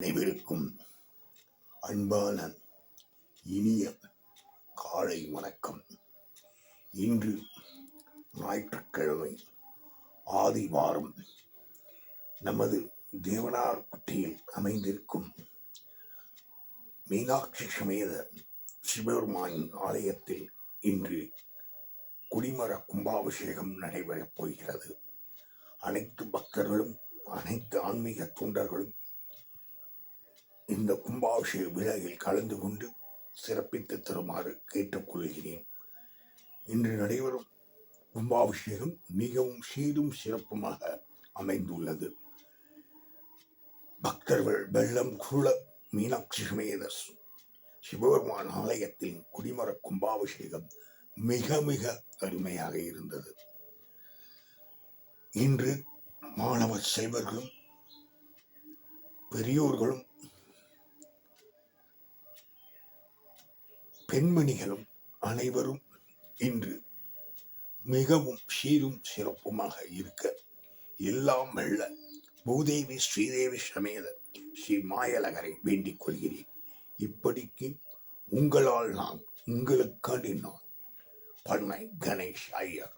அனைவருக்கும் அன்பான இனிய காலை வணக்கம். இன்று ஞாயிற்றுக்கிழமை ஆதிவாரம். நமது தேவனார்பட்டியில் அமைந்திருக்கும் மீனாட்சி சமேத சிவபெருமானின் ஆலயத்தில் இன்று குடிமர கும்பாபிஷேகம் நடைபெறப் போகிறது. அனைத்து பக்தர்களும் அனைத்து ஆன்மீக தொண்டர்களும் இந்த கும்பாபிஷேக விழாவில் கலந்து கொண்டு சிறப்பித்து தருமாறு கேட்டுக்கொள்கிறேன். இன்று நடைபெறும் கும்பாபிஷேகம் மிகவும் சீரும் சிறப்புமாக அமைந்துள்ளது. பக்தர்கள் வெள்ளம் குள மீனாட்சி சமேத சிவபெருமான் ஆலயத்தின் குடிமர கும்பாபிஷேகம் மிக மிக அருமையாக இருந்தது. இன்று மாணவ செல்வர்களும் பெரியோர்களும் பெண்மணிகளும் அனைவரும் இன்று மிகவும் சீரும் சிறப்புமாக இருக்க எல்லாம் வெல்ல பூதேவி ஸ்ரீதேவி சமேத ஸ்ரீ மாயலகரை வேண்டிக் கொள்கிறேன். இப்படிக்கு உங்களால் நான், உங்களுக்காண்டி நான், பண்ணை கணேஷ் ஐயர்.